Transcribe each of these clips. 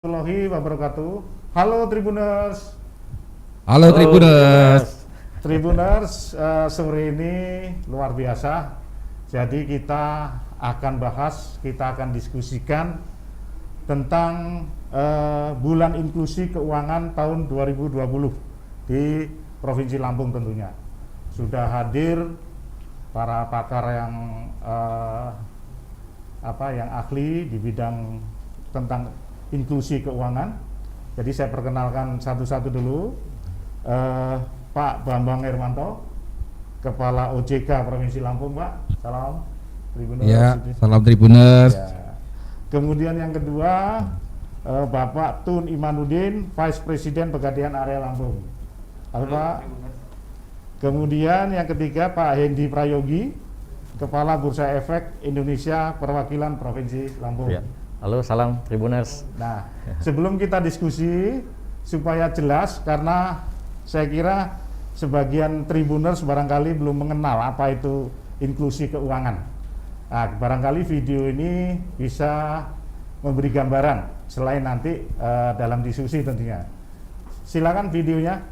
Warahmatullahi wabarakatuh. Halo Tribuners. Halo Tribuners. Tribuners, sore ini luar biasa. Jadi kita akan diskusikan tentang bulan inklusi keuangan tahun 2020 di Provinsi Lampung tentunya. Sudah hadir para pakar yang ahli di bidang tentang inklusi keuangan. Jadi saya perkenalkan satu-satu dulu. Pak Bambang Hermanto, Kepala OJK Provinsi Lampung, Pak. Salam Tribuners. Ya, salam Tribuners. Ya. Kemudian yang kedua, Bapak Tun Imanuddin, Vice President Pegadaian Area Lampung. Halo Pak. Kemudian yang ketiga, Pak Hendi Prayogi, Kepala Bursa Efek Indonesia Perwakilan Provinsi Lampung. Ya. Halo, salam Tribuners. Nah, sebelum kita diskusi supaya jelas, karena saya kira sebagian Tribuners barangkali belum mengenal apa itu inklusi keuangan. Nah, barangkali video ini bisa memberi gambaran selain nanti dalam diskusi tentunya. Silakan videonya.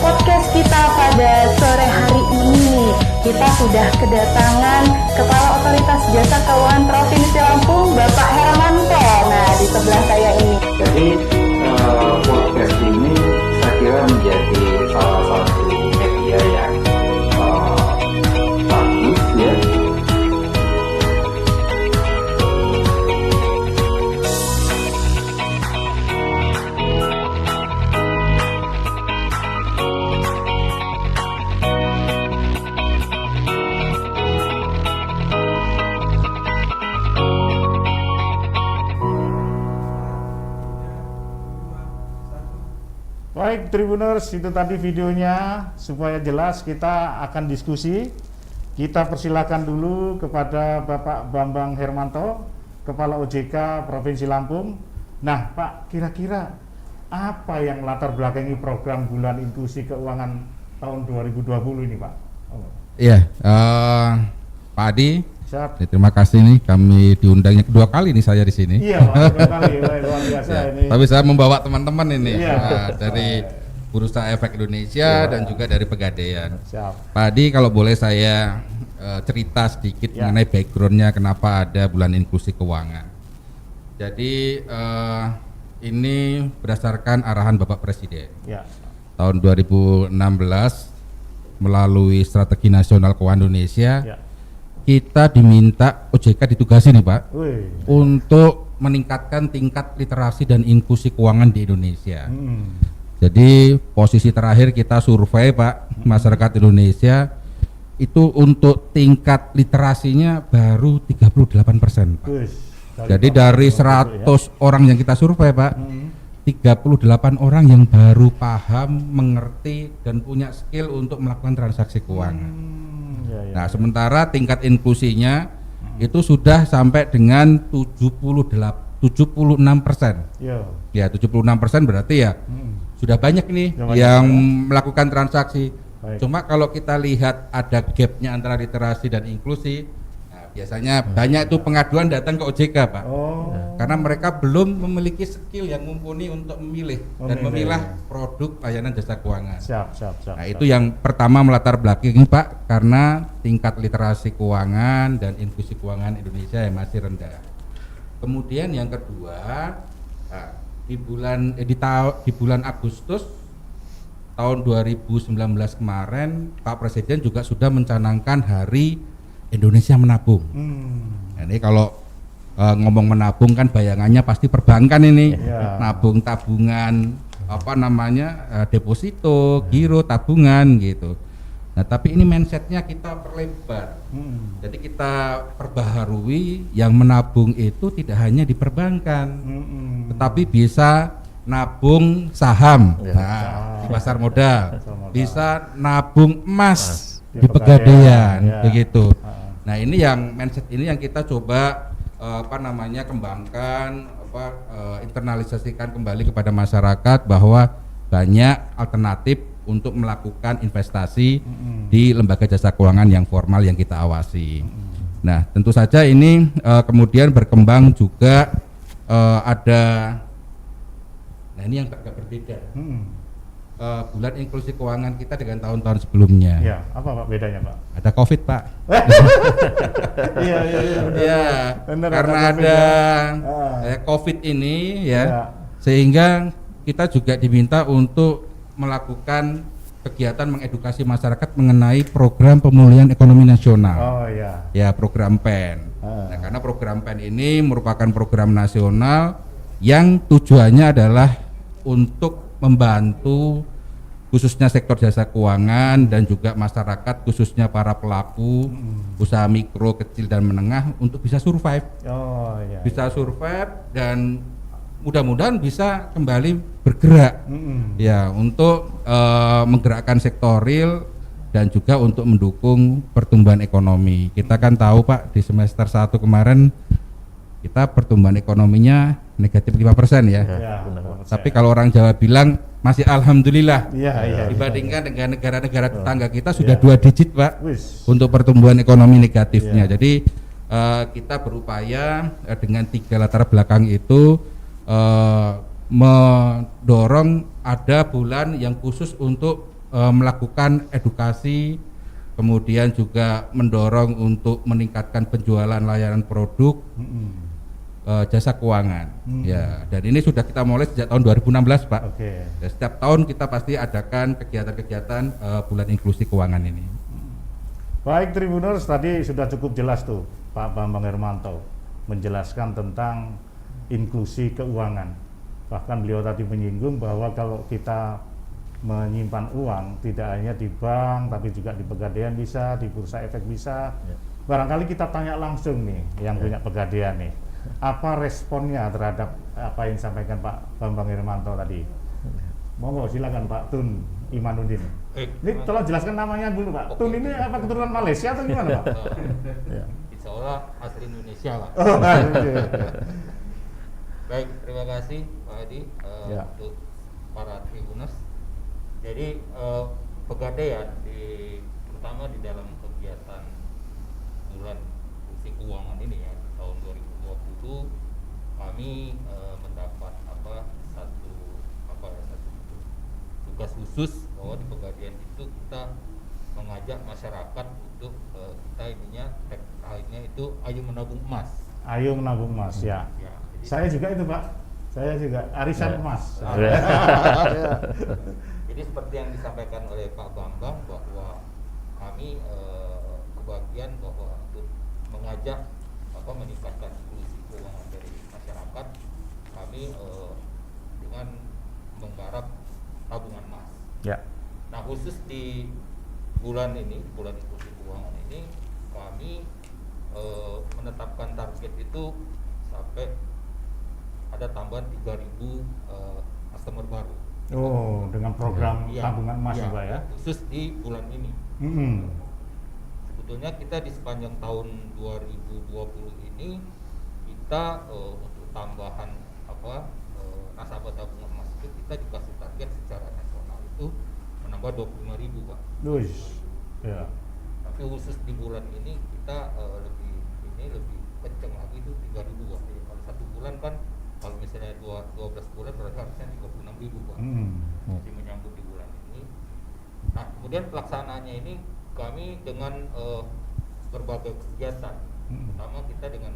Podcast kita pada sore hari ini, kita sudah kedatangan Kepala Otoritas Jasa Keuangan Provinsi Lampung, Bapak Hermanto. Nah, di sebelah saya ini. Jadi podcast ini saya kira menjadi salah satu media yang bagus ya. Baik Tribuners, itu tadi videonya. Supaya jelas kita akan diskusi. Kita persilakan dulu kepada Bapak Bambang Hermanto, Kepala OJK Provinsi Lampung. Nah Pak, kira-kira apa yang latar belakangi program bulan inklusi keuangan tahun 2020 ini Pak? Iya, Pak Adi. Siap. Terima kasih nih, kami diundangnya kedua kali nih saya di sini. Iya Pak, kedua kali, luar biasa Ya, ini. tapi saya membawa teman-teman ini Iya. dari Bursa Efek Indonesia dan juga dari Pegadaian. Siap. Pak Adi, kalau boleh saya cerita sedikit mengenai backgroundnya kenapa ada bulan inklusi keuangan. Jadi ini berdasarkan arahan Bapak Presiden. Ya. Tahun 2016 melalui Strategi Nasional Keuangan Indonesia. Ya. Kita diminta OJK ditugasi nih Pak Wih. untuk meningkatkan tingkat literasi dan inklusi keuangan di Indonesia. Hmm. Jadi posisi terakhir kita survei Pak, masyarakat Indonesia itu untuk tingkat literasinya baru 38% Pak. Wih. Jadi dari 100 orang yang kita survei Pak, 38 orang yang baru paham, mengerti dan punya skill untuk melakukan transaksi keuangan. Nah, sementara tingkat inklusinya itu sudah sampai dengan 76%. Iya. Ya, 76% berarti ya sudah banyak nih Sudah banyak, yang ya. melakukan transaksi. Baik. Cuma kalau kita lihat ada gapnya antara literasi dan inklusi, nah, biasanya banyak itu pengaduan datang ke OJK, Pak. Oh. Karena mereka belum memiliki skill yang mumpuni untuk memilih dan Memilih. memilah produk layanan jasa keuangan. Siap. Nah, itu yang pertama melatar belakangi, Pak, karena tingkat literasi keuangan dan inklusi keuangan Indonesia yang masih rendah. Kemudian yang kedua, nah, di bulan Agustus tahun 2019 kemarin Pak Presiden juga sudah mencanangkan Hari Indonesia Menabung. Nah, ini kalau ngomong menabung kan bayangannya pasti perbankan ini, Iya. nabung tabungan apa namanya deposito, giro, tabungan gitu. Nah, tapi ini mindsetnya kita perlebar. Jadi kita perbaharui yang menabung itu tidak hanya di perbankan, tetapi bisa nabung saham, nah, di pasar modal, bisa nabung emas di Pegadaian, ya. begitu. Nah, ini yang mindset ini yang kita coba kembangkan, internalisasikan kembali kepada masyarakat bahwa banyak alternatif untuk melakukan investasi di lembaga jasa keuangan yang formal yang kita awasi. Nah, tentu saja ini kemudian berkembang juga ada. Nah, ini yang agak berbeda. Bulan inklusi keuangan kita dengan tahun-tahun sebelumnya. Ya, apa Pak bedanya Pak? Ada COVID, Pak. Iya. Ya, Benar, karena ada COVID, ada COVID ini ya, Ya. sehingga kita juga diminta untuk melakukan kegiatan mengedukasi masyarakat mengenai program pemulihan ekonomi nasional. Oh ya. Ya, program PEN. Nah, karena program PEN ini merupakan program nasional yang tujuannya adalah untuk membantu khususnya sektor jasa keuangan dan juga masyarakat khususnya para pelaku usaha mikro, kecil dan menengah untuk bisa survive. Oh ya. Bisa survive dan mudah-mudahan bisa kembali bergerak ya untuk menggerakkan sektor real dan juga untuk mendukung pertumbuhan ekonomi. Kita kan tahu Pak, di semester 1 kemarin kita pertumbuhan ekonominya negatif 5% ya. Ya. Tapi kalau orang Jawa bilang masih alhamdulillah. Iya. Dibandingkan dengan negara-negara tetangga kita sudah 2 digit, Pak. Wis. Untuk pertumbuhan ekonomi negatifnya. Jadi kita berupaya dengan 3 latar belakang itu mendorong ada bulan yang khusus untuk melakukan edukasi, kemudian juga mendorong untuk meningkatkan penjualan layanan produk jasa keuangan. Ya, dan ini sudah kita mulai sejak tahun 2016, Pak. Oke. Dan setiap tahun kita pasti adakan kegiatan-kegiatan bulan inklusi keuangan ini. Baik Tribuners, tadi sudah cukup jelas tuh Pak Bambang Hermanto menjelaskan tentang inklusi keuangan. Bahkan beliau tadi menyinggung bahwa kalau kita menyimpan uang tidak hanya di bank tapi juga di Pegadaian bisa, di Bursa Efek bisa. Barangkali kita tanya langsung nih yang punya Pegadaian nih. Apa responnya terhadap apa yang disampaikan Pak Bambang Hermanto tadi? Monggo silakan Pak Tun Imanuddin. Ini tolong jelaskan namanya dulu Pak. Tun ini apa keturunan Malaysia atau gimana Pak? Ya. Insya Allah asli Indonesia lah. Oh, iya. Baik, terima kasih Pak Adi Ya. untuk para Tribuners. Jadi Pegadaian terutama di dalam kegiatan bulan inklusi keuangan ini ya tahun 2020 kami mendapat satu tugas khusus bahwa di Pegadaian itu kita mengajak masyarakat untuk kita tagline-nya itu ayo menabung emas. Ayo menabung emas ya. Ya, jadi Saya juga itu Pak. Saya juga arisan emas. Jadi seperti yang disampaikan oleh Pak Bambang bahwa kami kebagian bahwa untuk mengajak meningkatkan inklusi keuangan dari masyarakat, kami dengan menggarap tabungan emas. Ya. Nah khusus di bulan ini, bulan inklusi keuangan ini, kami menetapkan target itu sampai ada tambahan 3.000 customer baru. Oh, dengan program Iya, tabungan emas iya, ya Pak ya. khusus di bulan ini. Sebetulnya kita di sepanjang tahun 2020 ini kita untuk tambahan nasabah tabungan emas itu kita dikasih target secara nambah 25.000 Pak. Wis. Ya. Tapi khusus di bulan ini kita lebih kenceng lagi itu 3.000 Pak. Jadi kalau 1 bulan kan kalau misalnya 12 bulan berarti harusnya 36.000 Pak. Jadi menyambut di bulan ini. Nah, kemudian pelaksanaannya ini kami dengan berbagai kegiatan. Pertama kita dengan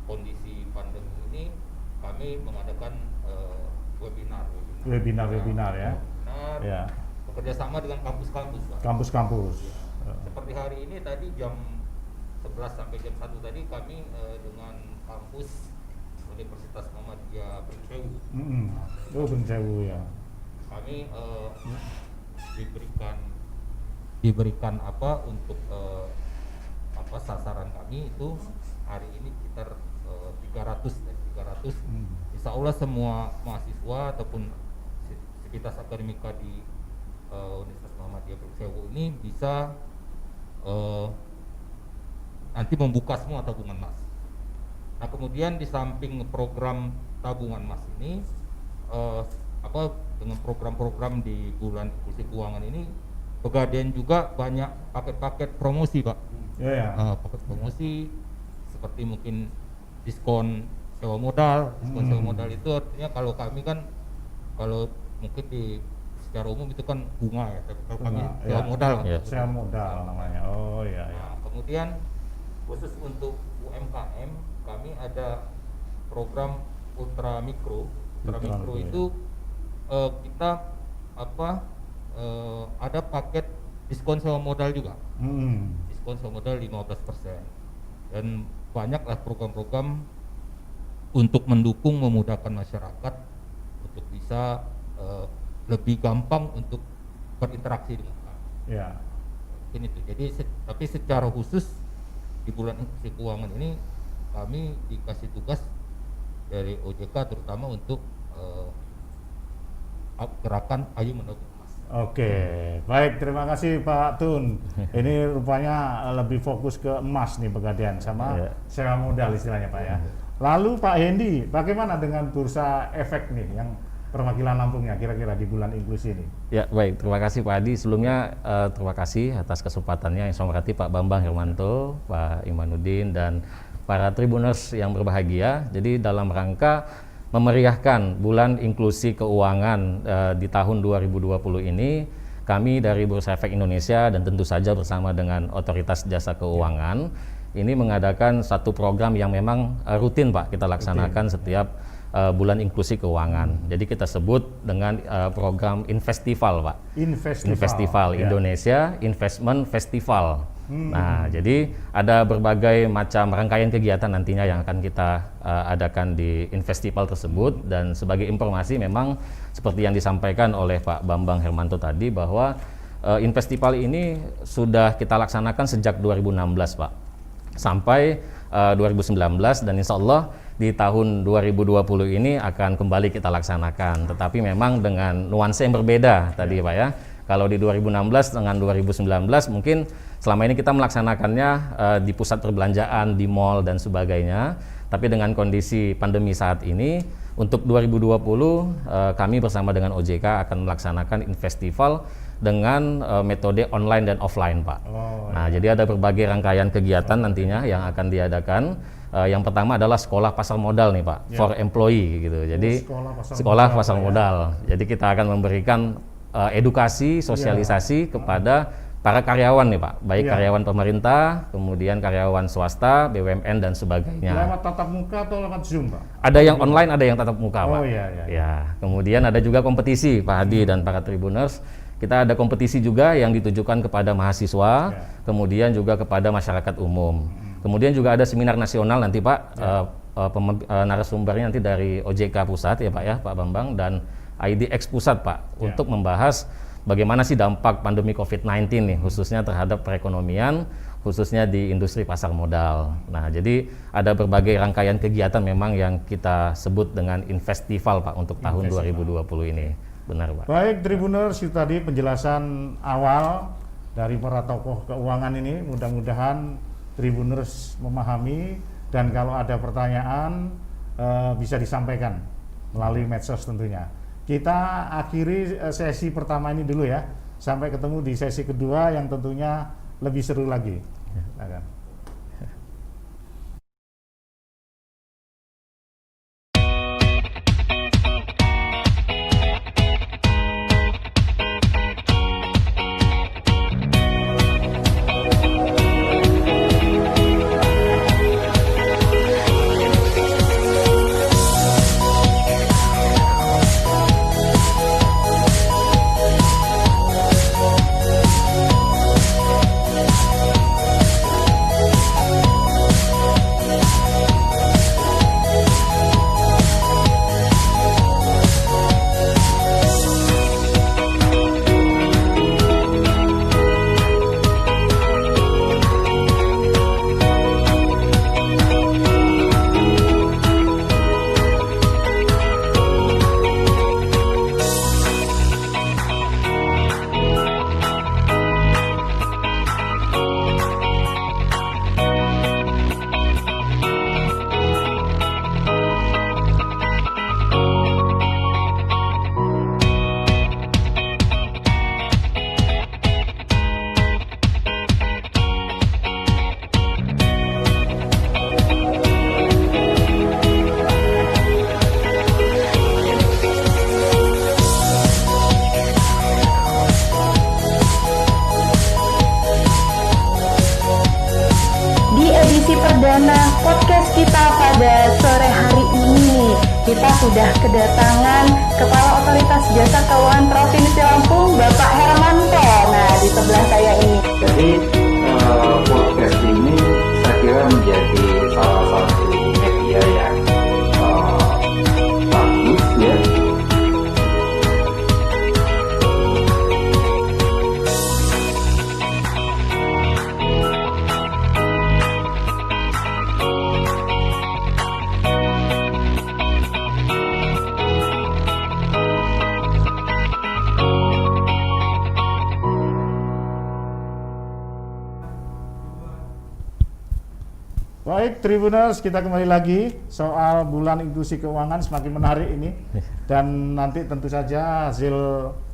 kondisi pandemi ini kami mengadakan webinar ya. Webinar, Ya. bekerja sama dengan kampus-kampus Pak. Kampus-kampus. Seperti hari ini tadi jam 11 sampai jam 1 tadi kami dengan kampus Universitas Muhammadiyah Pringsewu. Oh, Pringsewu ya. Kami diberikan apa untuk sasaran kami itu hari ini sekitar 300. Insya Allah semua mahasiswa ataupun sivitas akademika di Universitas Muhammadiyah Pringsewu ini bisa nanti membuka semua tabungan emas. Nah, kemudian di samping program tabungan emas ini dengan program-program di bulan inklusi keuangan ini Pegadaian juga banyak paket-paket promosi Pak. Paket promosi seperti mungkin diskon sewa modal. Sewa modal itu artinya kalau kami kan kalau mungkin di secara umum itu kan bunga ya, tapi kalau kami sewa modal. Sewa modal namanya. Oh iya. Nah, kemudian khusus untuk UMKM kami ada program Ultra Mikro. Ultra Mikro itu kita ada paket diskon sewa modal juga. Diskon sewa modal 15%. Dan banyaklah program-program untuk mendukung memudahkan masyarakat untuk bisa lebih gampang untuk berinteraksi dengan kami. Ya. Ini tuh. Jadi tapi secara khusus di bulan inklusi keuangan ini kami dikasih tugas dari OJK terutama untuk gerakan Ayo Menabung Emas. Oke, baik, terima kasih Pak Tun. Ini rupanya lebih fokus ke emas nih Pegadaian sama sewa modal istilahnya Pak ya. Lalu Pak Hendy, bagaimana dengan bursa efek nih yang perwakilan Lampungnya kira-kira di bulan inklusi ini? Ya baik, terima kasih Pak Adi. Sebelumnya terima kasih atas kesempatannya. Yang saya hormati Pak Bambang Hermanto, Pak Imanuddin, dan para Tribuners yang berbahagia. Jadi dalam rangka memeriahkan bulan inklusi keuangan di tahun 2020 ini, kami dari Bursa Efek Indonesia dan tentu saja bersama dengan Otoritas Jasa Keuangan ini mengadakan satu program yang memang rutin Pak kita laksanakan setiap bulan inklusi keuangan. Jadi kita sebut dengan program Investival Pak. Investival Indonesia Investment Festival. Nah, jadi ada berbagai macam rangkaian kegiatan nantinya yang akan kita adakan di Investival tersebut. Dan sebagai informasi memang seperti yang disampaikan oleh Pak Bambang Hermanto tadi bahwa Investival ini sudah kita laksanakan sejak 2016 Pak sampai 2019, dan insya Allah di tahun 2020 ini akan kembali kita laksanakan, tetapi memang dengan nuansa yang berbeda tadi Pak ya. Kalau di 2016 dengan 2019 mungkin selama ini kita melaksanakannya di pusat perbelanjaan, di mall dan sebagainya. Tapi dengan kondisi pandemi saat ini, untuk 2020 kami bersama dengan OJK akan melaksanakan Investival dengan metode online dan offline Pak. Nah, jadi ada berbagai rangkaian kegiatan nantinya yang akan diadakan. Yang pertama adalah sekolah pasar modal nih Pak, for employee gitu. Jadi sekolah pasar modal. Jadi kita akan memberikan edukasi, sosialisasi kepada para karyawan nih Pak, baik karyawan pemerintah, kemudian karyawan swasta, BUMN dan sebagainya. Lewat tatap muka atau lewat Zoom Pak? Ada yang online, ada yang tatap muka Pak. Ya. Kemudian ada juga kompetisi Pak Hadi dan para Tribuners. Kita ada kompetisi juga yang ditujukan kepada mahasiswa, kemudian juga kepada masyarakat umum. Kemudian juga ada seminar nasional nanti Pak, narasumbernya nanti dari OJK Pusat ya Pak ya, Pak Bambang, dan IDX Pusat Pak, untuk membahas bagaimana sih dampak pandemi COVID-19 nih, khususnya terhadap perekonomian, khususnya di industri pasar modal. Nah, jadi ada berbagai rangkaian kegiatan memang yang kita sebut dengan Investival Pak untuk tahun 2020 ini. Benar Pak. Baik Tribuners, itu tadi penjelasan awal dari para tokoh keuangan ini. Mudah-mudahan Tribuners memahami, dan kalau ada pertanyaan bisa disampaikan melalui medsos tentunya. Kita akhiri sesi pertama ini dulu ya. Sampai ketemu di sesi kedua yang tentunya lebih seru lagi. Silakan. perdana podcast kita pada sore hari ini. Kita sudah kedatangan Kepala Otoritas Jasa Keuangan Provinsi Lampung, Bapak Hermanto. Nah, di sebelah saya ini. Jadi podcast ini saya kira menjadi salah satu media yang bagus ya. Baik, Tribuners, kita kembali lagi soal bulan inklusi keuangan semakin menarik ini, dan nanti tentu saja hasil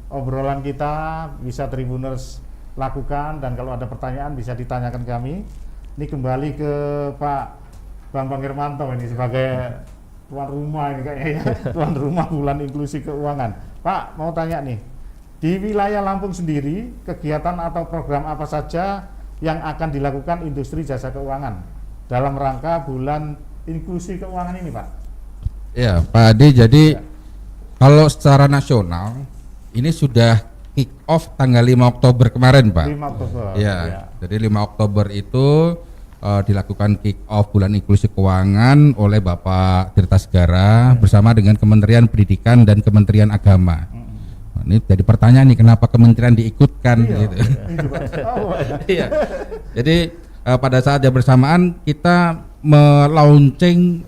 obrolan kita bisa Tribuners lakukan, dan kalau ada pertanyaan bisa ditanyakan kami. Ini kembali ke Pak Bambang Hermanto ini sebagai tuan rumah ini kayaknya ya, tuan rumah bulan inklusi keuangan. Pak, mau tanya nih, di wilayah Lampung sendiri kegiatan atau program apa saja yang akan dilakukan industri jasa keuangan dalam rangka bulan inklusi keuangan ini, Pak? Ya, Pak Adi, jadi kalau secara nasional ini sudah kick off tanggal 5 Oktober kemarin, Pak. 5 Oktober. Ya, jadi 5 Oktober itu dilakukan kick off bulan inklusi keuangan oleh Bapak Tirta Segara bersama dengan Kementerian Pendidikan dan Kementerian Agama. Nah, ini jadi pertanyaan nih, kenapa kementerian diikutkan gitu. Iya. Jadi pada saat yang bersamaan kita melaunching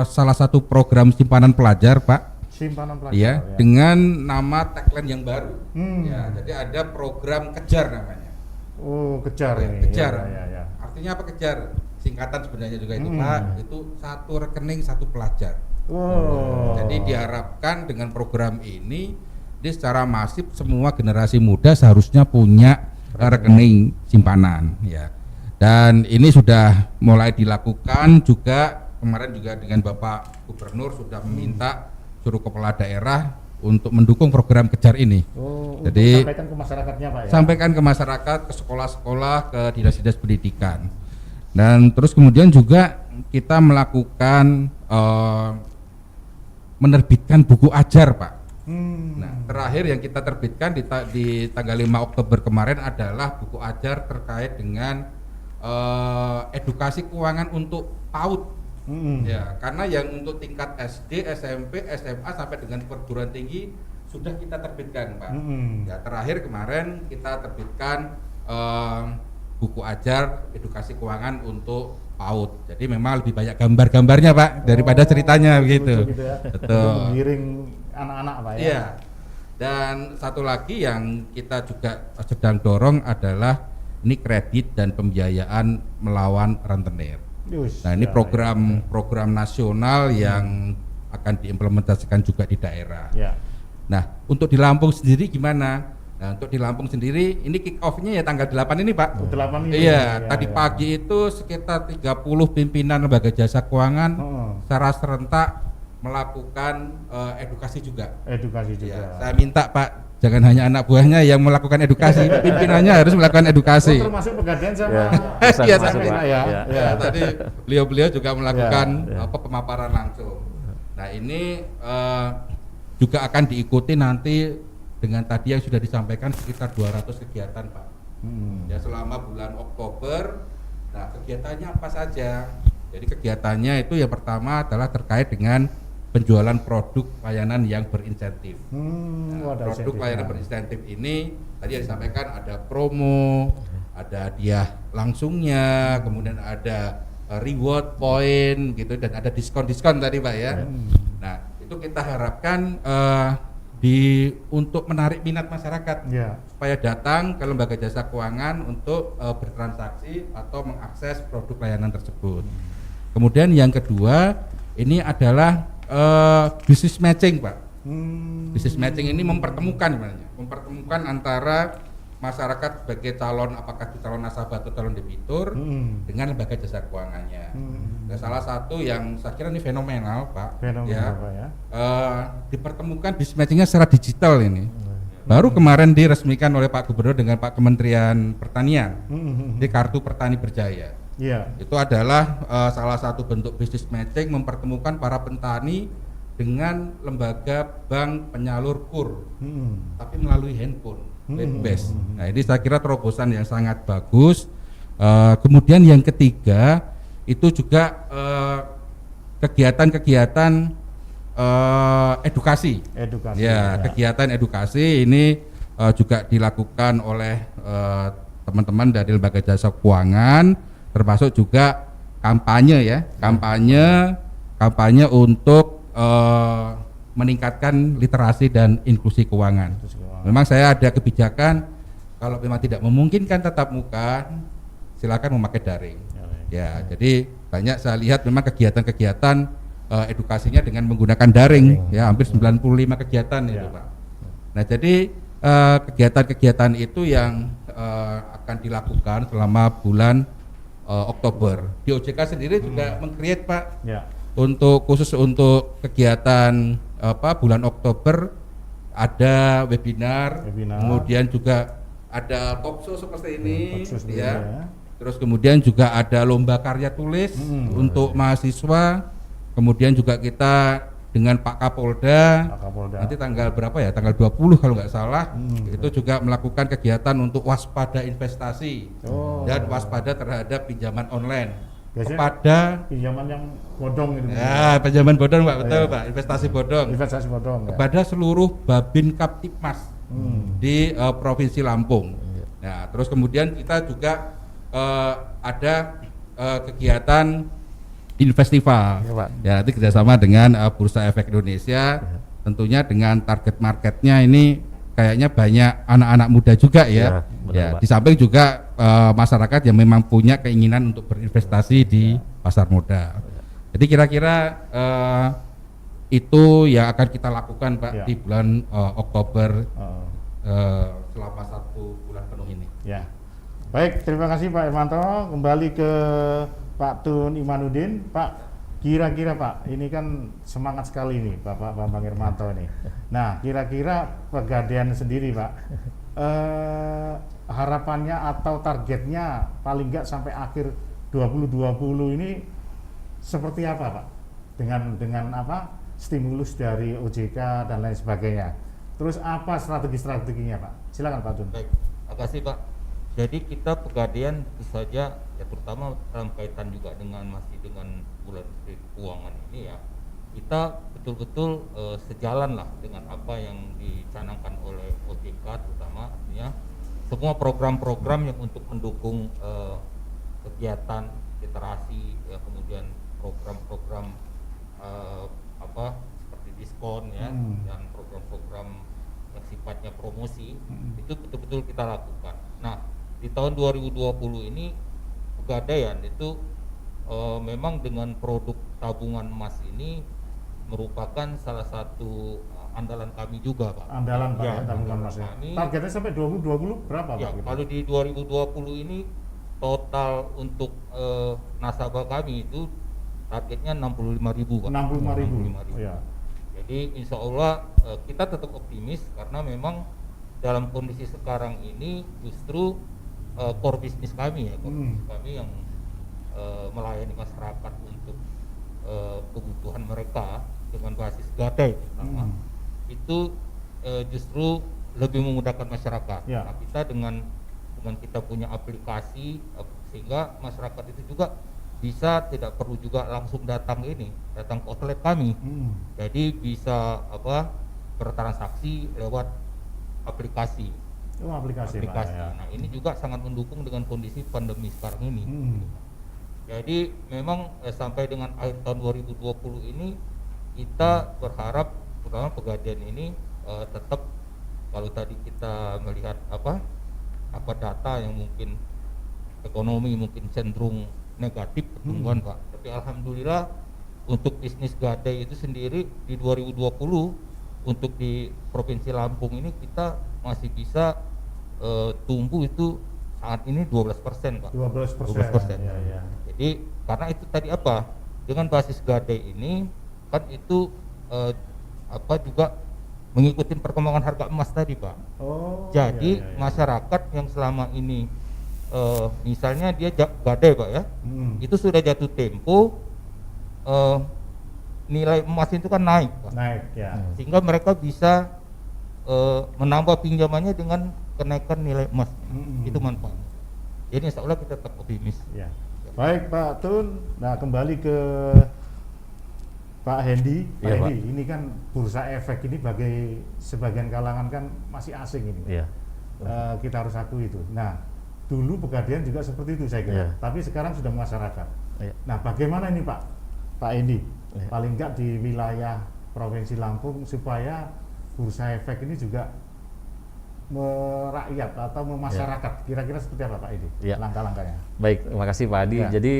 salah satu program simpanan pelajar, Pak. Simpanan pelajar. Iya, Ya. dengan nama tagline yang baru. Ya, jadi ada program Kejar namanya. Oh, kejar ini. Kejar. Ya. Artinya apa kejar? Singkatan sebenarnya juga itu, Pak. Itu satu rekening satu pelajar. Oh. Jadi diharapkan dengan program ini secara masif semua generasi muda seharusnya punya rekening simpanan, ya. Dan ini sudah mulai dilakukan juga, kemarin juga dengan Bapak Gubernur sudah meminta seluruh kepala daerah untuk mendukung program Kejar ini. Oh, jadi sampaikan ke masyarakatnya, Pak ya. Sampaikan ke masyarakat, ke sekolah-sekolah, ke dinas-dinas pendidikan. Dan terus kemudian juga kita melakukan menerbitkan buku ajar, Pak. Nah, terakhir yang kita terbitkan di tanggal 5 Oktober kemarin adalah buku ajar terkait dengan edukasi keuangan untuk PAUD. Ya, karena yang untuk tingkat SD, SMP, SMA sampai dengan perguruan tinggi sudah kita terbitkan, Pak. Ya, terakhir kemarin kita terbitkan buku ajar edukasi keuangan untuk PAUD. Jadi memang lebih banyak gambar-gambarnya, Pak, daripada ceritanya begitu. Gitu ya. Betul. Menggiring anak-anak, Pak ya. Iya. Dan satu lagi yang kita juga sedang dorong adalah ini kredit dan pembiayaan melawan rentenir. Nah, ini program nasional yang akan diimplementasikan juga di daerah. Ya. Nah, untuk di Lampung sendiri gimana? Nah, untuk di Lampung sendiri ini kick off-nya ya tanggal 8 ini, Pak. 8 ini. Iya, ya, tadi ya. pagi itu sekitar 30 pimpinan lembaga jasa keuangan secara serentak melakukan edukasi juga. Edukasi juga. Ya, saya minta Pak, jangan hanya anak buahnya yang melakukan edukasi, pimpinannya harus melakukan edukasi. Oh, termasuk Pegadaian sama Ya, bisa Iya, termasuk, tapi- Pak. ya. Ya. Ya. Tadi beliau-beliau juga melakukan Ya. pemaparan langsung. Nah, ini juga akan diikuti nanti dengan tadi yang sudah disampaikan sekitar 200 kegiatan, Pak. Ya, selama bulan Oktober. Nah, kegiatannya apa saja? Jadi kegiatannya itu yang pertama adalah terkait dengan penjualan produk layanan yang berinsentif. Wadah Produk insentif. layanan berinsentif ini tadi yang disampaikan ada promo, ada hadiah langsungnya, kemudian ada reward point gitu, dan ada diskon-diskon tadi Pak ya. Nah, itu kita harapkan untuk menarik minat masyarakat Ya. supaya datang ke lembaga jasa keuangan untuk bertransaksi atau mengakses produk layanan tersebut. Kemudian yang kedua ini adalah business matching, Pak. Business matching ini mempertemukan antara masyarakat sebagai calon, apakah itu calon nasabah atau calon debitur dengan lembaga jasa keuangannya. Nah, salah satu yang saya kira ini fenomenal, Pak. Fenomenal, Pak, ya. Dipertemukan business matchingnya secara digital ini. Baru kemarin diresmikan oleh Pak Gubernur dengan Pak Kementerian Pertanian di Kartu Petani Berjaya. Iya. Itu adalah salah satu bentuk business matching, mempertemukan para petani dengan lembaga bank penyalur KUR, tapi melalui handphone, web based. Nah, ini saya kira terobosan yang sangat bagus. Kemudian yang ketiga itu juga kegiatan-kegiatan edukasi. Edukasi. Ya, kegiatan edukasi ini juga dilakukan oleh teman-teman dari lembaga jasa keuangan, termasuk juga kampanye ya, kampanye untuk meningkatkan literasi dan inklusi keuangan. Memang saya ada kebijakan kalau memang tidak memungkinkan tatap muka, silakan memakai daring. Ya, jadi banyak saya lihat memang kegiatan-kegiatan edukasinya dengan menggunakan daring, ya hampir 95 kegiatan itu, Pak. Nah, jadi kegiatan-kegiatan itu yang akan dilakukan selama bulan Oktober. Di OJK sendiri juga meng-create, Pak, Ya. khusus untuk kegiatan bulan Oktober ada webinar, kemudian juga ada talk show seperti ini, talk show sendiri, ya. ya. Terus kemudian juga ada lomba karya tulis untuk mahasiswa. Kemudian juga kita dengan Pak Kapolda, nanti tanggal berapa ya? Tanggal 20 kalau nggak salah, itu juga melakukan kegiatan untuk waspada investasi dan waspada terhadap pinjaman online. Biasanya Kepada pinjaman yang bodong gitu. ya, pinjaman bodong, Pak, betul, Pak, investasi bodong. Investasi bodong. Ya. Kepada seluruh Babin Kaptipmas di Provinsi Lampung. Nah, terus kemudian kita juga ada kegiatan Infestival, ya, nanti kerjasama dengan Bursa Efek Indonesia, tentunya dengan target marketnya ini kayaknya banyak anak-anak muda juga ya, benar, Pak. di samping juga masyarakat yang memang punya keinginan untuk berinvestasi di pasar modal. Jadi kira-kira itu yang akan kita lakukan, Pak, di bulan Oktober selama 1 bulan penuh ini. Ya. Baik, terima kasih Pak Irmanto. Kembali ke Pak Tun Imanuddin. Pak, kira-kira Pak, ini kan semangat sekali nih Bapak Bambang Irmanto ini. Nah, kira-kira Pegadaian sendiri Pak, harapannya atau targetnya paling nggak sampai akhir 2020 ini seperti apa Pak? Dengan apa? Stimulus dari OJK dan lain sebagainya. Terus apa strategi-strateginya Pak? Silakan Pak Tun. Baik, terima kasih Pak. Jadi kita Pegadaian tentu saja ya, terutama dalam kaitan juga masih dengan bulan keuangan ini ya, kita betul-betul sejalan lah dengan apa yang dicanangkan oleh OJK, terutama artinya semua program-program yang untuk mendukung kegiatan literasi ya, kemudian program-program seperti diskon ya, dan program-program yang sifatnya promosi itu betul-betul kita lakukan. Nah, di tahun 2020 ini Pegadaian itu memang dengan produk tabungan emas ini merupakan salah satu andalan kami juga, Pak. Andalan Pak Ya, ya, tabung andalan emas ya. kami. Targetnya sampai 2020 berapa Ya, Pak? kalau di 2020 ini total untuk nasabah kami itu targetnya 65.000, Pak. 65.000. 65.000. Ya. Jadi insya Allah kita tetap optimis karena memang dalam kondisi sekarang ini justru core bisnis kami ya, core bisnis kami yang melayani masyarakat untuk kebutuhan mereka dengan basis gadai pertama itu justru lebih memudahkan masyarakat. Ya. Nah, kita dengan kita punya aplikasi sehingga masyarakat itu juga bisa tidak perlu juga langsung datang ke outlet kami. Jadi bisa bertransaksi lewat aplikasi. Oh, aplikasi Pak. Ya. Nah, ini juga sangat mendukung dengan kondisi pandemi sekarang ini. Jadi memang sampai dengan akhir tahun 2020 ini kita berharap terutama Pegadaian ini tetap, kalau tadi kita melihat apa data yang mungkin ekonomi mungkin cenderung negatif pertumbuhan Pak. Tapi alhamdulillah untuk bisnis gadai itu sendiri di 2020 untuk di Provinsi Lampung ini kita masih bisa tumbuh itu saat ini 12% Pak. 12%. Ya. Jadi karena itu tadi dengan basis gadai ini kan itu juga mengikuti perkembangan harga emas tadi Pak. Oh. Jadi ya. masyarakat yang selama ini misalnya dia gadai Pak ya, itu sudah jatuh tempo nilai emas itu kan naik Pak. Naik ya. Sehingga mereka bisa menambah pinjamannya dengan kenaikan nilai emas. Itu manfaat. Jadi insya Allah kita tetap optimis. Ya. Baik Pak Tun. Nah, kembali ke Pak Hendy. Pak Iya, Hendy, ini kan bursa efek ini bagi sebagian kalangan kan masih asing ini. Iya. Kita harus akui itu. Nah, dulu Pegadaian juga seperti itu saya kira. Iya. Tapi sekarang sudah masyarakat. Iya. Nah, bagaimana ini Pak Hendy? Iya. Paling enggak di wilayah Provinsi Lampung supaya bursa efek ini juga merakyat atau memasyarakat. Kira-kira seperti apa Pak Hendy? Iya. Langkah-langkahnya. Baik, terima kasih Pak Adi. Ya. Jadi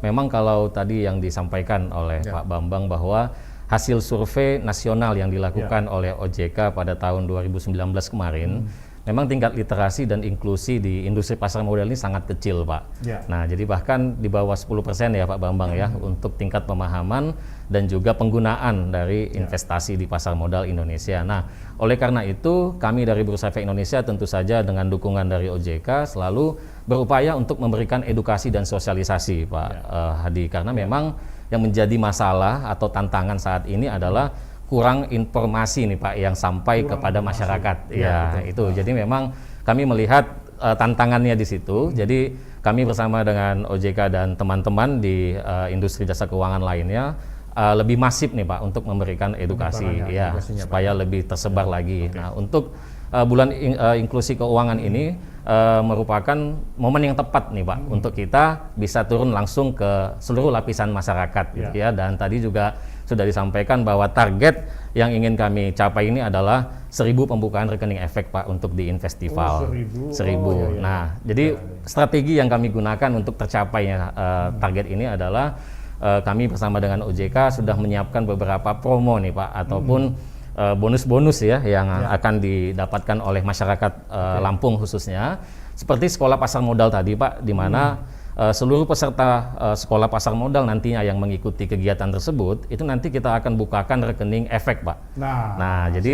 memang kalau tadi yang disampaikan oleh Ya. Pak Bambang bahwa hasil survei nasional yang dilakukan oleh OJK pada tahun 2019 kemarin, memang tingkat literasi dan inklusi di industri pasar modal ini sangat kecil Pak. Ya. Nah, jadi bahkan di bawah 10% ya Pak Bambang ya untuk tingkat pemahaman dan juga penggunaan dari investasi di pasar modal Indonesia. Nah, oleh karena itu kami dari Bursa Efek Indonesia tentu saja dengan dukungan dari OJK selalu berupaya untuk memberikan edukasi dan sosialisasi Pak Hadi, karena memang yang menjadi masalah atau tantangan saat ini adalah kurang informasi nih Pak yang sampai kepada masyarakat. Ya, itu. Jadi memang kami melihat tantangannya di situ. Jadi kami bersama dengan OJK dan teman-teman di industri jasa keuangan lainnya lebih masif nih Pak untuk memberikan edukasi ya supaya lebih tersebar lagi. Nah, untuk bulan inklusi keuangan ini merupakan momen yang tepat nih Pak untuk kita bisa turun langsung ke seluruh lapisan masyarakat gitu ya. Dan tadi juga sudah disampaikan bahwa target yang ingin kami capai ini adalah 1.000 pembukaan rekening efek Pak untuk di Investival. 1.000. Nah, jadi strategi yang kami gunakan untuk tercapainya target ini adalah kami bersama dengan OJK sudah menyiapkan beberapa promo nih Pak ataupun bonus-bonus ya yang akan didapatkan oleh masyarakat Lampung khususnya, seperti sekolah pasar modal tadi Pak, di mana seluruh peserta sekolah pasar modal nantinya yang mengikuti kegiatan tersebut itu nanti kita akan bukakan rekening efek Pak. Nah jadi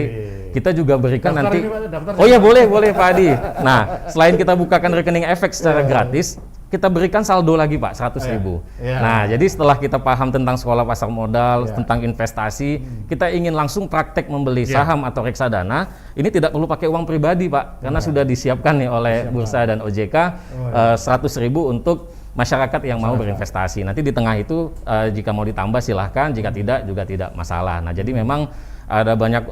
kita juga berikan daftar nanti ini, Pak, oh ya boleh Pak Adi. Nah selain kita bukakan rekening efek secara gratis, kita berikan saldo lagi Pak 100.000. Nah jadi setelah kita paham tentang sekolah pasar modal, tentang investasi, kita ingin langsung praktek membeli saham atau reksadana, ini tidak perlu pakai uang pribadi Pak, karena sudah disiapkan nih oleh Bursa dan OJK 100.000 untuk masyarakat yang mau berinvestasi. Nanti di tengah itu jika mau ditambah silahkan, jika tidak juga tidak masalah. Nah jadi memang ada banyak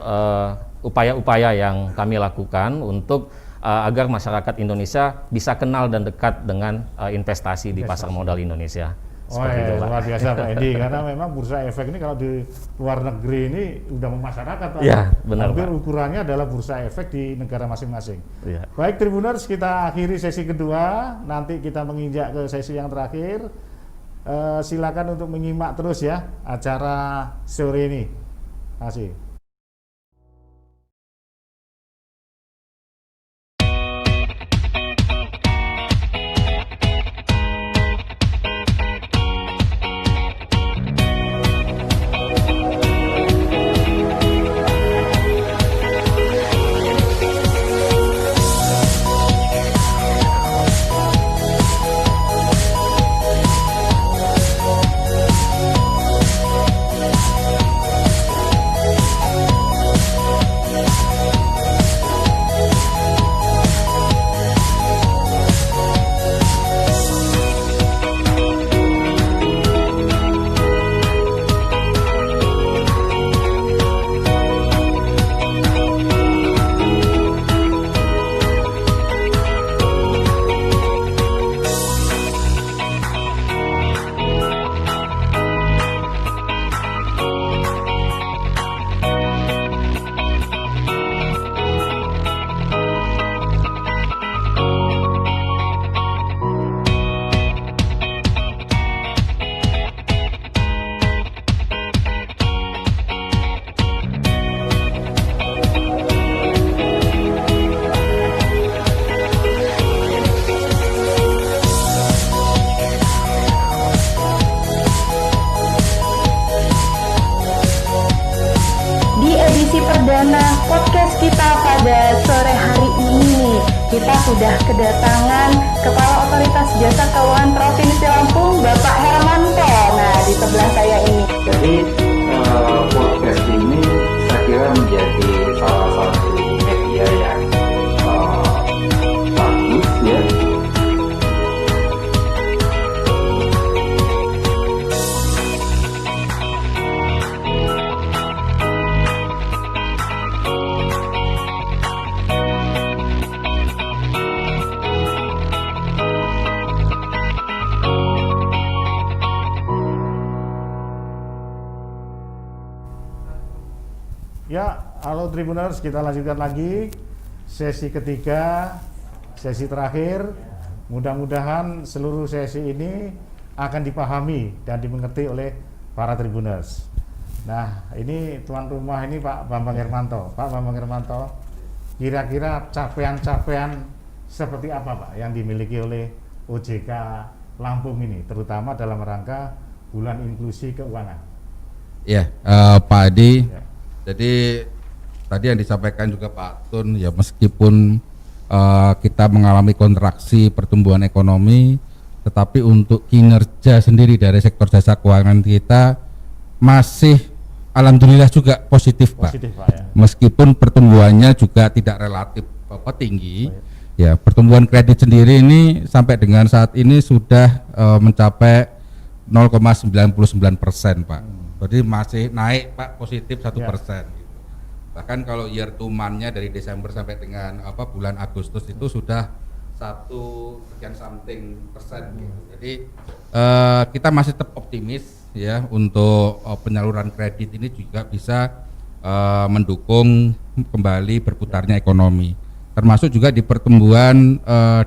upaya-upaya yang kami lakukan untuk agar masyarakat Indonesia bisa kenal dan dekat dengan investasi di pasar modal Indonesia. Seperti itu, Pak. Luar biasa Pak Edi, karena memang bursa efek ini kalau di luar negeri ini udah memasyarakat Pak. Ya, benar hampir Pak. ukurannya adalah bursa efek di negara masing-masing. Ya. Baik Tribuners, kita akhiri sesi kedua, nanti kita menginjak ke sesi yang terakhir. Silakan untuk menyimak terus ya acara sore ini. Terima kasih. sudah kedatangan Kepala Otoritas Jasa Keuangan Provinsi Lampung, Bapak Hermanto. Nah, di sebelah saya ini. Jadi podcast ini saya kira menjadi salah satu media yang bagus ya. Ya, halo Tribuners, kita lanjutkan lagi sesi ketiga, sesi terakhir. Mudah-mudahan seluruh sesi ini akan dipahami dan dimengerti oleh para Tribuners. Nah, ini tuan rumah ini Pak Bambang Hermanto. Pak Bambang Hermanto, kira-kira capaian-capaian seperti apa Pak yang dimiliki oleh OJK Lampung ini, terutama dalam rangka bulan inklusi keuangan? Ya, Pak Adi. Ya. Jadi tadi yang disampaikan juga Pak Tun, ya meskipun kita mengalami kontraksi pertumbuhan ekonomi, tetapi untuk kinerja sendiri dari sektor jasa keuangan kita masih alhamdulillah juga positif Pak. Positif Pak ya. Meskipun pertumbuhannya juga tidak relatif tinggi, ya pertumbuhan kredit sendiri ini sampai dengan saat ini sudah mencapai 0,99% Pak. Jadi masih naik Pak, positif 1%. Gitu. Bahkan kalau year to month-nya dari Desember sampai dengan bulan Agustus itu sudah 1 sekian something persen. Gitu. Jadi kita masih tetap optimis ya untuk penyaluran kredit ini juga bisa mendukung kembali berputarnya ekonomi. Termasuk juga di pertumbuhan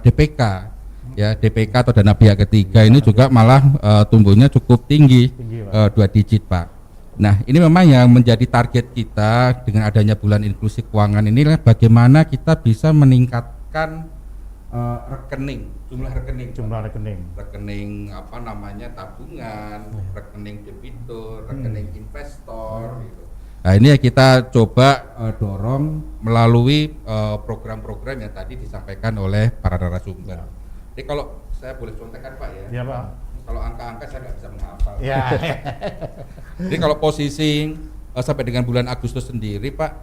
DPK. Ya, DPK atau dana pihak ketiga ini juga malah tumbuhnya cukup tinggi 2 digit Pak. Nah, ini memang yang menjadi target kita dengan adanya bulan inklusi keuangan inilah bagaimana kita bisa meningkatkan jumlah rekening tabungan, rekening debitur, rekening investor gitu. Nah, ini ya kita coba dorong melalui program-program yang tadi disampaikan oleh para narasumber. Jadi kalau saya boleh contohkan Pak ya. Iya Pak. Kalau angka-angka saya nggak bisa menghafal. Ya. Jadi kalau posisi sampai dengan bulan Agustus sendiri Pak,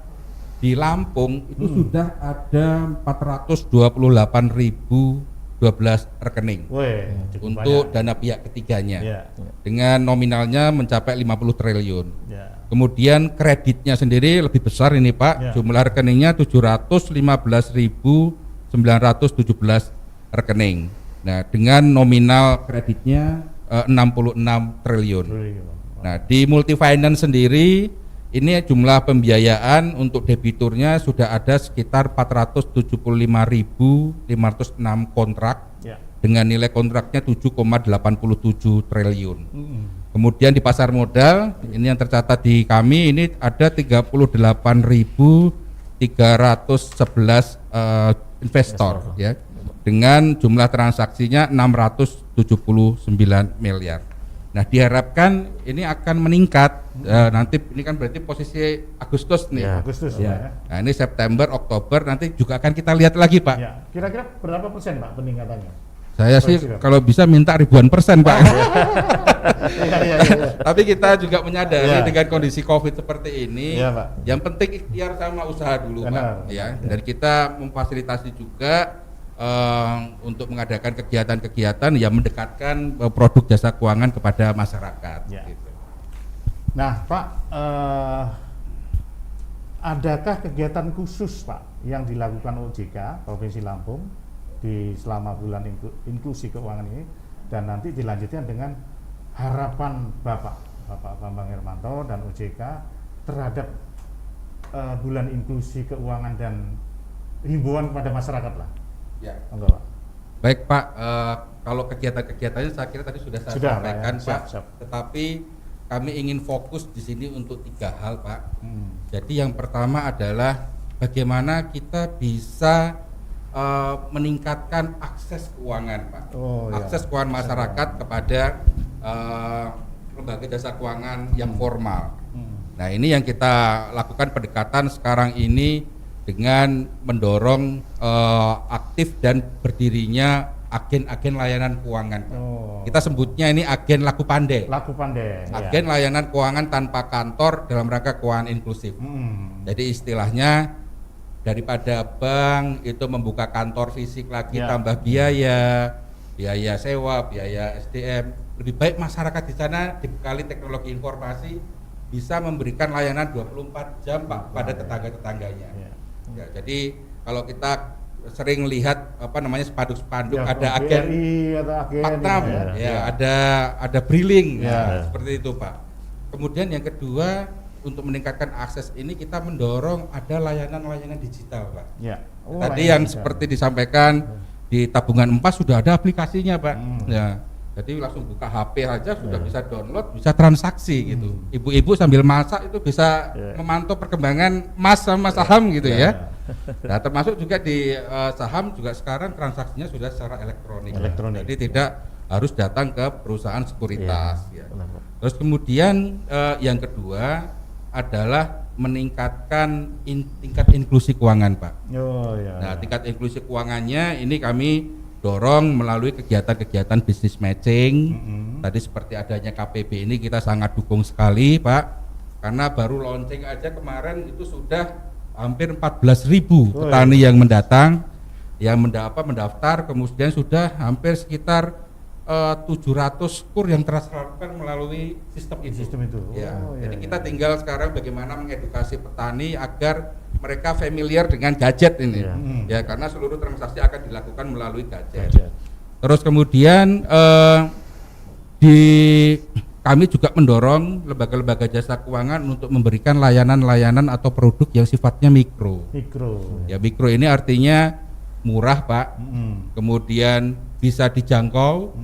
di Lampung itu sudah ada 428.012 rekening. Weh, untuk banyak. dana pihak ketiganya. Ya. Dengan nominalnya mencapai 50 triliun. Ya. Kemudian kreditnya sendiri lebih besar ini Pak, Ya. jumlah rekeningnya 715.917 rekening. Nah, dengan nominal kreditnya 66 triliun. Nah, di multifinance sendiri ini jumlah pembiayaan untuk debiturnya sudah ada sekitar 475.506 kontrak Ya. dengan nilai kontraknya 7,87 triliun. Kemudian di pasar modal ini yang tercatat di kami ini ada 38.311 investor ya. Dengan jumlah transaksinya 679 miliar. Nah, diharapkan ini akan meningkat. Nanti ini kan berarti posisi Agustus nih. Ya, Agustus Ya. Pak, ya. Nah, ini September, Oktober nanti juga akan kita lihat lagi Pak. Ya. Kira-kira berapa persen Pak peningkatannya? Saya sih Siap. kalau bisa minta ribuan persen Pak. Iya. Tapi kita juga menyadari Ya. dengan kondisi COVID seperti ini, Iya, Pak. yang penting ikhtiar sama usaha dulu Benar. Pak. Ya. Dan kita memfasilitasi juga untuk mengadakan kegiatan-kegiatan yang mendekatkan produk jasa keuangan kepada masyarakat. Ya. Gitu. Nah Pak, adakah kegiatan khusus Pak yang dilakukan OJK Provinsi Lampung di selama bulan inklusi keuangan ini dan nanti dilanjutkan dengan harapan Bapak Bambang Hermanto dan OJK terhadap bulan inklusi keuangan dan himbauan kepada masyarakat lah. Ya. Enggak Pak? Baik Pak, kalau kegiatan-kegiatannya saya kira tadi sudah saya Sudah, sampaikan Pak, ya. Pak. Siap. Tetapi kami ingin fokus di sini untuk 3 hal Pak. Jadi yang pertama adalah bagaimana kita bisa meningkatkan akses keuangan Pak. Oh, ya. Akses keuangan masyarakat kepada lembaga jasa keuangan yang formal. Nah, ini yang kita lakukan pendekatan sekarang ini dengan mendorong aktif dan berdirinya agen-agen layanan keuangan, Pak. Kita sebutnya ini agen laku pandai. Laku pandai. Agen layanan keuangan tanpa kantor dalam rangka keuangan inklusif. Jadi istilahnya daripada bank itu membuka kantor fisik lagi tambah biaya sewa, biaya SDM, lebih baik masyarakat di sana dibekali teknologi informasi bisa memberikan layanan 24 jam Pak pada tetangga-tetangganya. Ya, jadi kalau kita sering lihat spanduk-spanduk ada agen Patram, ada Briling, seperti itu Pak. Kemudian yang kedua, untuk meningkatkan akses ini kita mendorong ada layanan-layanan digital Pak. Tadi yang seperti disampaikan di tabungan emas sudah ada aplikasinya Pak. Ya, jadi langsung buka HP aja sudah bisa download, bisa transaksi gitu. Ibu-ibu sambil masak itu bisa memantau perkembangan emas sama saham gitu ya. Nah, termasuk juga di saham juga sekarang transaksinya sudah secara elektronik. Jadi tidak harus datang ke perusahaan sekuritas. Terus kemudian yang kedua adalah meningkatkan tingkat inklusi keuangan Pak. Nah, tingkat inklusi keuangannya ini kami dorong melalui kegiatan-kegiatan bisnis matching. Tadi seperti adanya KPB ini kita sangat dukung sekali Pak, karena baru launching aja kemarin itu sudah hampir 14.000 petani yang mendaftar, kemudian sudah hampir sekitar 700 kur yang tersalurkan melalui sistem itu. Jadi kita tinggal sekarang bagaimana mengedukasi petani agar mereka familiar dengan gadget ini, ya karena seluruh transaksi akan dilakukan melalui gadget. Terus kemudian kami juga mendorong lembaga-lembaga jasa keuangan untuk memberikan layanan-layanan atau produk yang sifatnya mikro. Ya, mikro ini artinya murah Pak, kemudian bisa dijangkau,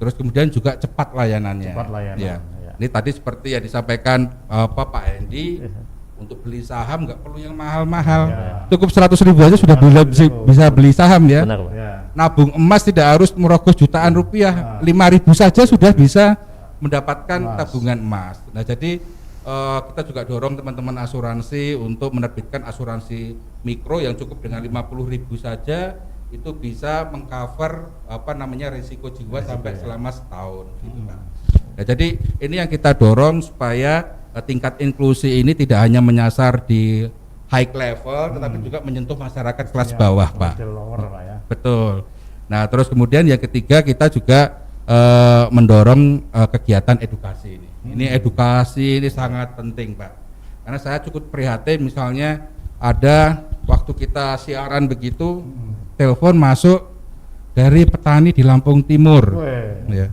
terus kemudian juga cepat layanannya. Ya. Ini tadi seperti yang disampaikan Pak Hendi, untuk beli saham nggak perlu yang mahal-mahal, cukup 100.000 aja sudah bisa beli saham ya. Benar, Pak. Nabung emas tidak harus merogoh jutaan rupiah, 5.000 saja sudah bisa mendapatkan tabungan emas. Nah, jadi kita juga dorong teman-teman asuransi untuk menerbitkan asuransi mikro yang cukup dengan 50.000 saja itu bisa mengcover risiko jiwa sampai selama setahun gitu, Pak. Nah, jadi ini yang kita dorong supaya tingkat inklusi ini tidak hanya menyasar di high level tetapi juga menyentuh masyarakat kelas bawah, Pak. Betul. Nah, terus kemudian yang ketiga kita juga mendorong kegiatan edukasi ini. Ini edukasi ini sangat penting Pak, karena saya cukup prihatin misalnya ada waktu kita siaran begitu, telepon masuk dari petani di Lampung Timur, ya.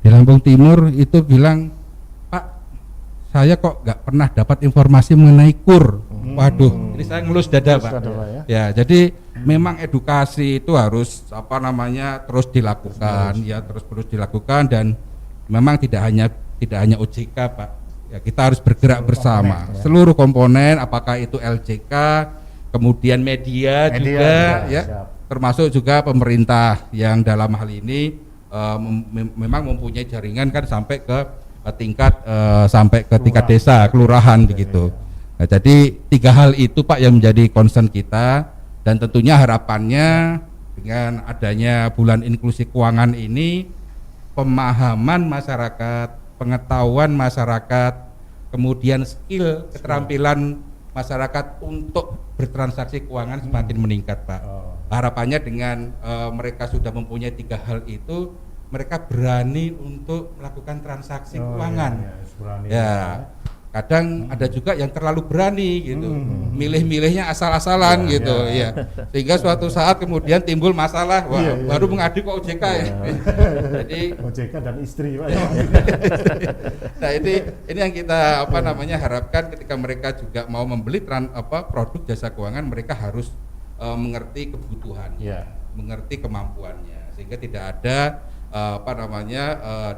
Di Lampung Timur itu bilang, Pak, saya kok nggak pernah dapat informasi mengenai kur. Waduh, ini saya ngelus dada Pak. Ya, jadi memang edukasi itu harus terus dilakukan, terus dilakukan, dan memang tidak hanya OJK Pak. Ya, kita harus bergerak bersama seluruh komponen, apakah itu LJK, kemudian media juga, termasuk juga pemerintah yang dalam hal ini memang mempunyai jaringan kan sampai ke tingkat desa, kelurahan begitu. Nah, jadi 3 hal itu Pak yang menjadi concern kita, dan tentunya harapannya dengan adanya bulan inklusi keuangan ini pemahaman masyarakat, pengetahuan masyarakat, kemudian skill, keterampilan masyarakat untuk bertransaksi keuangan semakin meningkat Pak. Harapannya dengan mereka sudah mempunyai 3 hal itu, mereka berani untuk melakukan transaksi keuangan. Kadang ada juga yang terlalu berani gitu, milih-milihnya asal-asalan gitu, ya. Sehingga suatu saat kemudian timbul masalah, baru mengadu ke OJK ya. Jadi OJK dan istri Pak. Nah, ini yang kita harapkan ketika mereka juga mau membeli produk jasa keuangan, mereka harus mengerti kebutuhannya, mengerti kemampuannya, sehingga tidak ada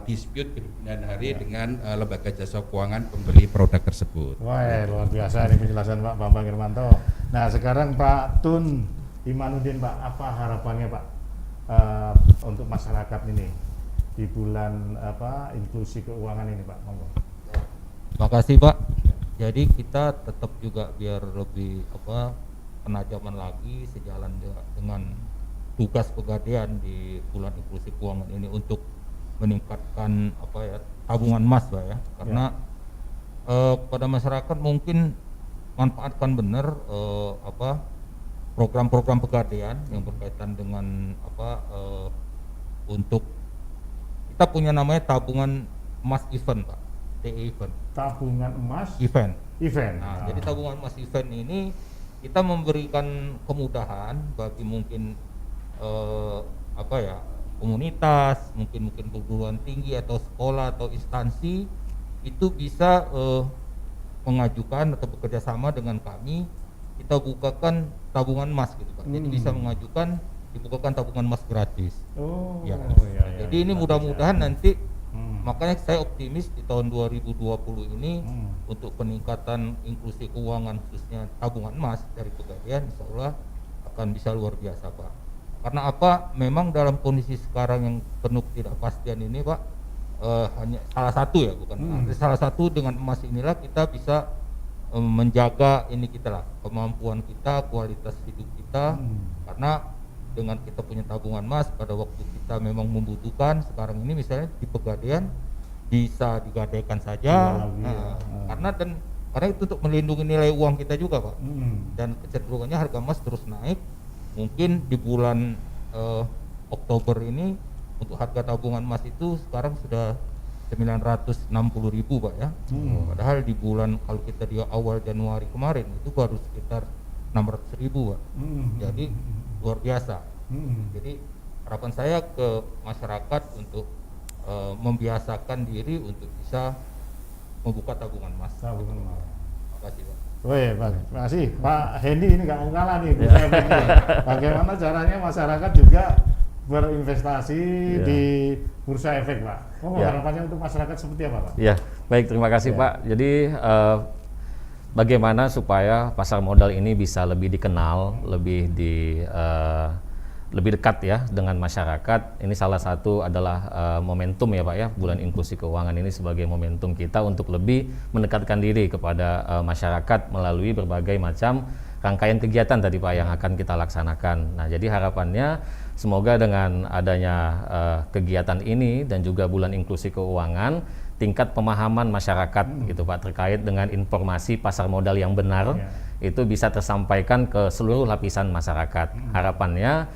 dispute kemudian hari dengan lembaga jasa keuangan pembeli produk tersebut. Wah, luar biasa ini penjelasan Pak Bambang Hermanto. Nah, sekarang Pak Tun Imanuddin Pak, apa harapannya Pak untuk masyarakat ini di bulan inklusi keuangan ini Pak? Monggo. Terima kasih Pak. Jadi kita tetap juga biar lebih penajaman lagi sejalan dengan tugas Pegadaian di bulan inklusi keuangan ini untuk meningkatkan tabungan emas, Pak ya. Karena pada masyarakat mungkin manfaatkan benar program-program Pegadaian yang berkaitan dengan untuk kita punya namanya tabungan emas event, Pak. TE event. Tabungan emas Event. Nah, Jadi tabungan emas event ini kita memberikan kemudahan bagi mungkin komunitas, mungkin perguruan tinggi atau sekolah atau instansi itu bisa mengajukan atau bekerja sama dengan kami, kita bukakan tabungan emas gitu, Pak. Jadi bisa dibukakan tabungan emas gratis. Ya. Jadi ini mudah-mudahan nanti makanya saya optimis di tahun 2020 ini untuk peningkatan inklusi keuangan khususnya tabungan emas dari Pegadaian insya Allah akan bisa luar biasa, Pak. Karena memang dalam kondisi sekarang yang penuh ketidakpastian ini, Pak, hanya salah satu ya, salah satu dengan emas inilah kita bisa menjaga kemampuan kita, kualitas hidup kita. Karena dengan kita punya tabungan emas pada waktu kita memang membutuhkan, sekarang ini misalnya di Pegadaian bisa digadaikan saja, karena itu untuk melindungi nilai uang kita juga, Pak. Dan kecenderungannya harga emas terus naik. Mungkin di bulan Oktober ini untuk harga tabungan emas itu sekarang sudah 960.000, Pak ya. Padahal di bulan kalau kita di awal Januari kemarin itu baru sekitar 600.000, Pak. Jadi luar biasa. Jadi harapan saya ke masyarakat untuk membiasakan diri untuk bisa membuka tabungan emas. Terima kasih, Pak. Pak. Terima kasih. Pak Hendy ini nggak mau kalah nih. Bagaimana caranya masyarakat juga berinvestasi di bursa efek, Pak? Harapannya untuk masyarakat seperti apa, Pak? Ya, baik, terima kasih, Pak. Jadi bagaimana supaya pasar modal ini bisa lebih dikenal, lebih dekat ya dengan masyarakat. Ini salah satu adalah momentum ya, Pak ya, bulan inklusi keuangan ini sebagai momentum kita untuk lebih mendekatkan diri kepada masyarakat melalui berbagai macam rangkaian kegiatan tadi, Pak, yang akan kita laksanakan. Nah, jadi harapannya semoga dengan adanya kegiatan ini dan juga bulan inklusi keuangan, tingkat pemahaman masyarakat gitu, Pak, terkait dengan informasi pasar modal yang benar itu bisa tersampaikan ke seluruh lapisan masyarakat. Harapannya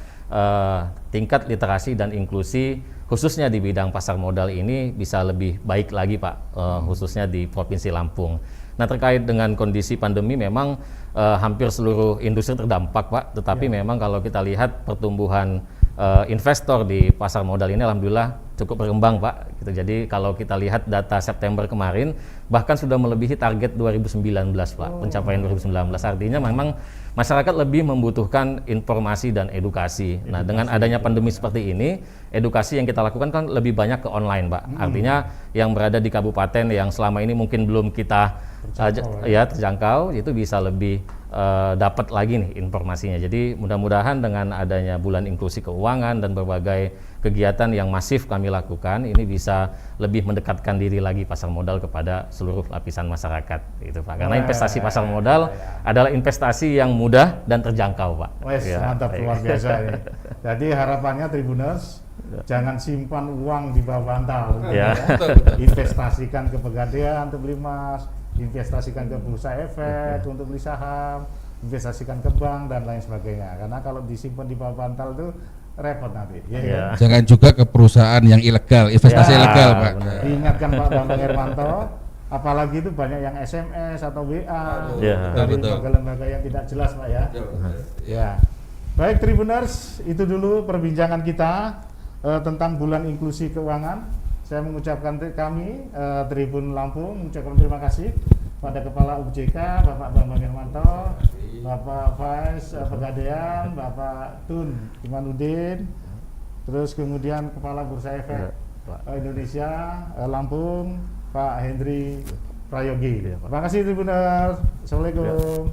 tingkat literasi dan inklusi khususnya di bidang pasar modal ini bisa lebih baik lagi, Pak, khususnya di Provinsi Lampung. Nah, terkait dengan kondisi pandemi memang hampir seluruh industri terdampak, Pak, tetapi memang kalau kita lihat pertumbuhan investor di pasar modal ini alhamdulillah cukup berkembang, Pak. Gitu. Jadi kalau kita lihat data September kemarin bahkan sudah melebihi target 2019, Pak, pencapaian 2019. Artinya memang masyarakat lebih membutuhkan informasi dan edukasi. Nah, dengan adanya pandemi seperti ini, edukasi yang kita lakukan kan lebih banyak ke online, Pak. Artinya yang berada di kabupaten yang selama ini mungkin belum kita terjangkau, itu bisa lebih dapat lagi nih informasinya. Jadi mudah-mudahan dengan adanya bulan inklusi keuangan dan berbagai kegiatan yang masif kami lakukan, ini bisa lebih mendekatkan diri lagi pasar modal kepada seluruh lapisan masyarakat, gitu, Pak. Karena investasi pasar modal adalah investasi yang mudah dan terjangkau, Pak. Mantap, luar biasa ini. Jadi harapannya Tribuners jangan simpan uang di bawah bantal. Investasikan ke Pegadaian untuk beli emas, investasikan ke bursa efek untuk beli saham, investasikan ke bank dan lain sebagainya. Karena kalau disimpan di bawah bantal itu repot nanti. Jangan juga ke perusahaan yang ilegal, investasi ilegal, Pak. Diingatkan Pak Bambang Hermanto, apalagi itu banyak yang SMS atau WA dari lembaga-lembaga yang tidak jelas, Pak ya. Ya. Baik Tribuners, itu dulu perbincangan kita tentang bulan inklusi keuangan. Saya mengucapkan kami Tribun Lampung mengucapkan terima kasih pada Kepala UJK Bapak Bambang Hermanto, Bapak Vice Pegadaian, Bapak Tun Imanuddin, terus kemudian Kepala Bursa Efek Indonesia Lampung Pak Hendri Prayogi. Terima kasih Tribuners. Assalamualaikum.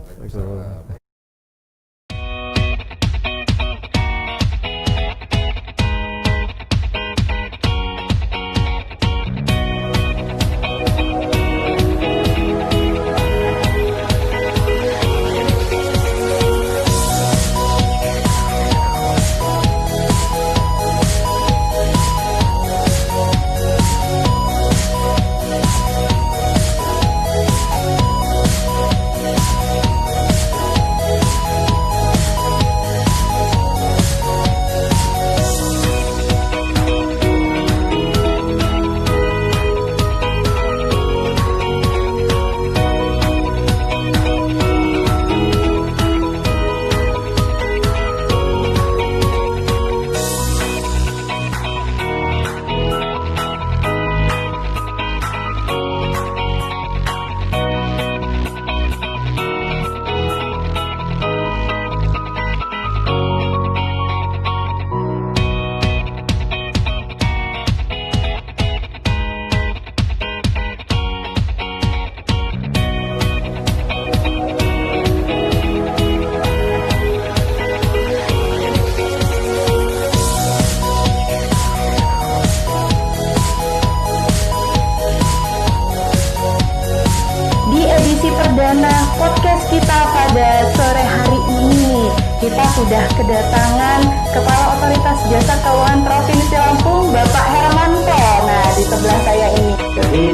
sudah kedatangan Kepala Otoritas Jasa Keuangan Provinsi Lampung, Bapak Hermanto. Nah, di sebelah saya ini. Jadi